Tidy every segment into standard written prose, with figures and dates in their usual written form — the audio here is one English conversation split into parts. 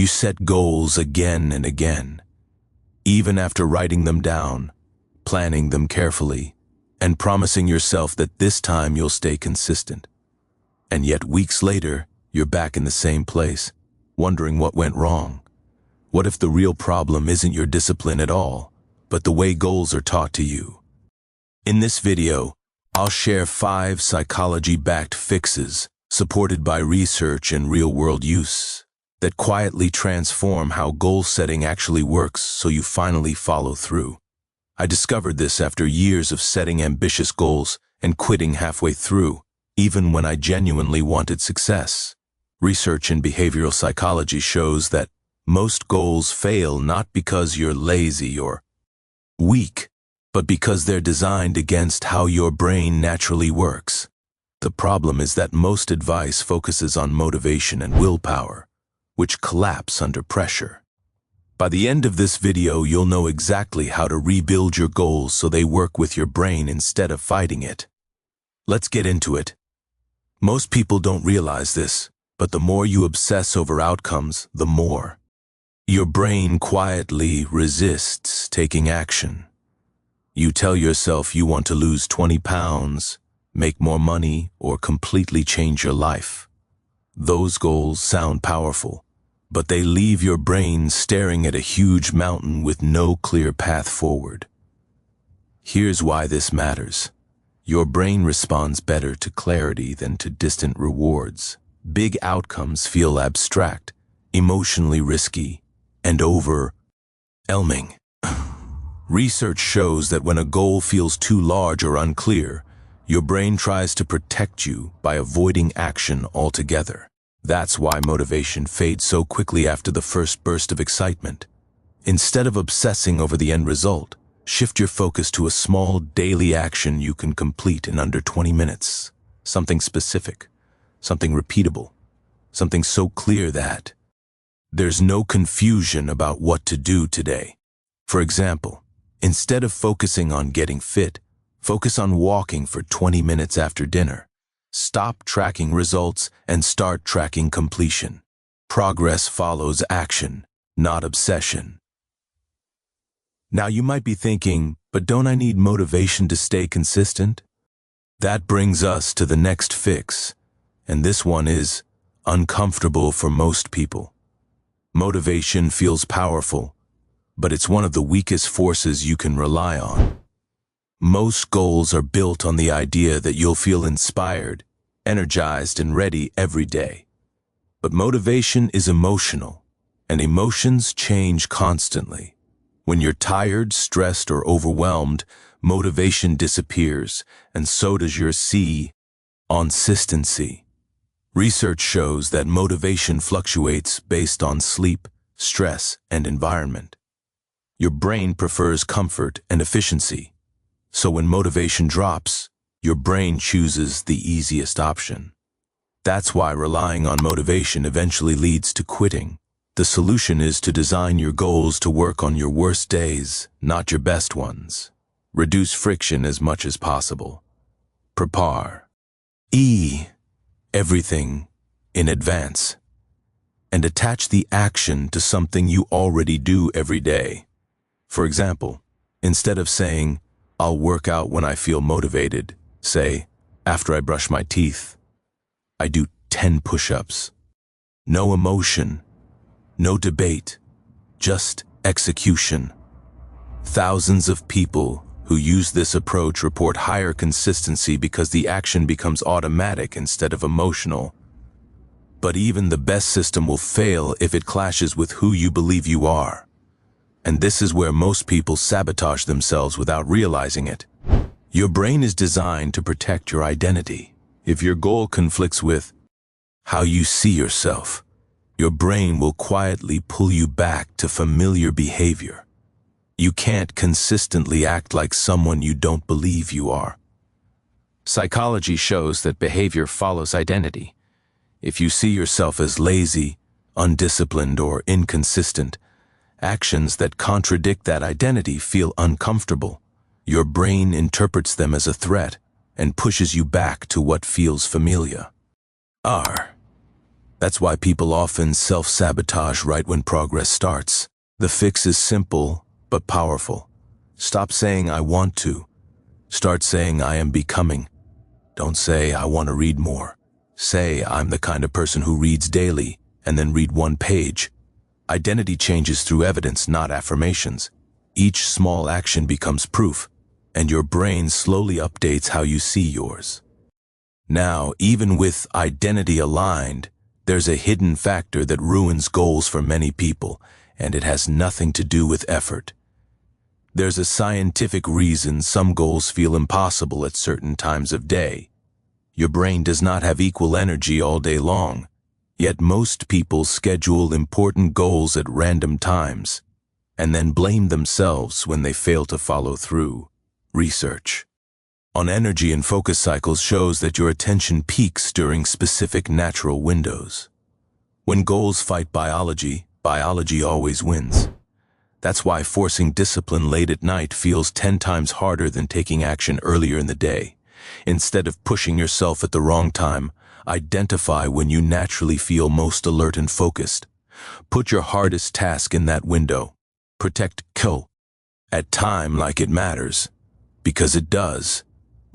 You set goals again and again, even after writing them down, planning them carefully, and promising yourself that this time you'll stay consistent. And yet weeks later, you're back in the same place, wondering what went wrong. What if the real problem isn't your discipline at all, but the way goals are taught to you? In this video, I'll share 5 psychology-backed fixes, supported by research and real-world use, that quietly transform how goal setting actually works so you finally follow through. I discovered this after years of setting ambitious goals and quitting halfway through, even when I genuinely wanted success. Research in behavioral psychology shows that most goals fail not because you're lazy or weak, but because they're designed against how your brain naturally works. The problem is that most advice focuses on motivation and willpower, which collapse under pressure. By the end of this video, you'll know exactly how to rebuild your goals so they work with your brain instead of fighting it. Let's get into it. Most people don't realize this, but the more you obsess over outcomes, the more your brain quietly resists taking action. You tell yourself you want to lose 20 pounds, make more money, or completely change your life. Those goals sound powerful, but they leave your brain staring at a huge mountain with no clear path forward. Here's why this matters. Your brain responds better to clarity than to distant rewards. Big outcomes feel abstract, emotionally risky, and overwhelming. Research shows that when a goal feels too large or unclear, your brain tries to protect you by avoiding action altogether. That's why motivation fades so quickly after the first burst of excitement. Instead of obsessing over the end result, shift your focus to a small daily action you can complete in under 20 minutes. Something specific, something repeatable, something so clear that there's no confusion about what to do today. For example, instead of focusing on getting fit, focus on walking for 20 minutes after dinner. Stop tracking results and start tracking completion. Progress follows action, not obsession. Now you might be thinking, but don't I need motivation to stay consistent? That brings us to the next fix, and this one is uncomfortable for most people. Motivation feels powerful, but it's one of the weakest forces you can rely on. Most goals are built on the idea that you'll feel inspired, energized, and ready every day. But motivation is emotional, and emotions change constantly. When you're tired, stressed, or overwhelmed, motivation disappears, and so does your consistency. Research shows that motivation fluctuates based on sleep, stress, and environment. Your brain prefers comfort and efficiency, so when motivation drops, your brain chooses the easiest option. That's why relying on motivation eventually leads to quitting. The solution is to design your goals to work on your worst days, not your best ones. Reduce friction as much as possible. Prepare everything in advance, and attach the action to something you already do every day. For example, instead of saying, "I'll work out when I feel motivated," say, "After I brush my teeth, I do 10 push-ups." No emotion, no debate, just execution. Thousands of people who use this approach report higher consistency because the action becomes automatic instead of emotional. But even the best system will fail if it clashes with who you believe you are. And this is where most people sabotage themselves without realizing it. Your brain is designed to protect your identity. If your goal conflicts with how you see yourself, your brain will quietly pull you back to familiar behavior. You can't consistently act like someone you don't believe you are. Psychology shows that behavior follows identity. If you see yourself as lazy, undisciplined, or inconsistent, actions that contradict that identity feel uncomfortable. Your brain interprets them as a threat and pushes you back to what feels familiar. That's why people often self-sabotage right when progress starts. The fix is simple but powerful. Stop saying I want to. Start saying I am becoming. Don't say I want to read more. Say I'm the kind of person who reads daily and then read one page. Identity changes through evidence, not affirmations. Each small action becomes proof, and your brain slowly updates how you see yours. Now, even with identity aligned, there's a hidden factor that ruins goals for many people, and it has nothing to do with effort. There's a scientific reason some goals feel impossible at certain times of day. Your brain does not have equal energy all day long, yet most people schedule important goals at random times, and then blame themselves when they fail to follow through. Research on energy and focus cycles shows that your attention peaks during specific natural windows. When goals fight biology, biology always wins. That's why forcing discipline late at night feels 10 times harder than taking action earlier in the day. Instead of pushing yourself at the wrong time, identify when you naturally feel most alert and focused. Put your hardest task in that window. Protect kill at time like it matters, because it does.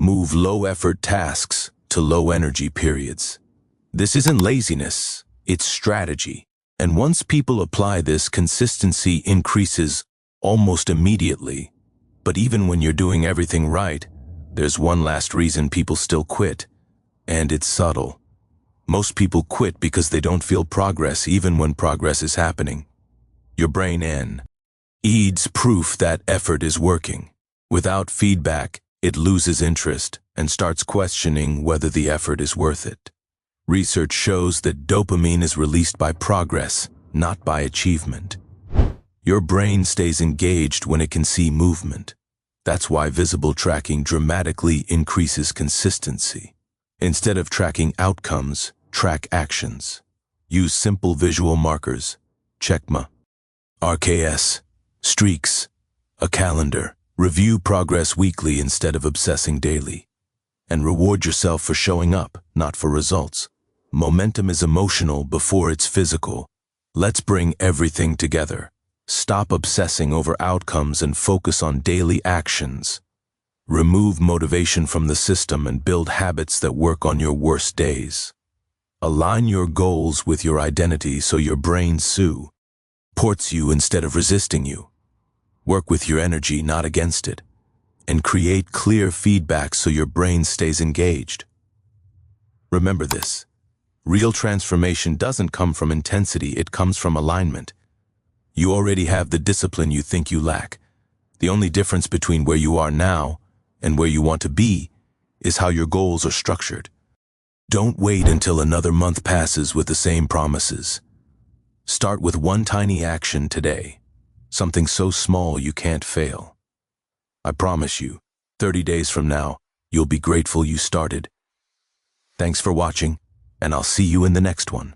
Move low-effort tasks to low-energy periods. This isn't laziness, it's strategy. And once people apply this, consistency increases almost immediately. But even when you're doing everything right, there's one last reason people still quit, and it's subtle. Most people quit because they don't feel progress even when progress is happening. Your brain needs proof that effort is working. Without feedback, it loses interest and starts questioning whether the effort is worth it. Research shows that dopamine is released by progress, not by achievement. Your brain stays engaged when it can see movement. That's why visible tracking dramatically increases consistency. Instead of tracking outcomes, track actions. Use simple visual markers, checkma, RKS, streaks, a calendar. Review progress weekly instead of obsessing daily. And reward yourself for showing up, not for results. Momentum is emotional before it's physical. Let's bring everything together. Stop obsessing over outcomes and focus on daily actions. Remove motivation from the system and build habits that work on your worst days. Align your goals with your identity so your brain supports you instead of resisting you. Work with your energy, not against it. And create clear feedback so your brain stays engaged. Remember this. Real transformation doesn't come from intensity, it comes from alignment. You already have the discipline you think you lack. The only difference between where you are now and where you want to be is how your goals are structured. Don't wait until another month passes with the same promises. Start with one tiny action today, something so small you can't fail. I promise you, 30 days from now, you'll be grateful you started. Thanks for watching, and I'll see you in the next one.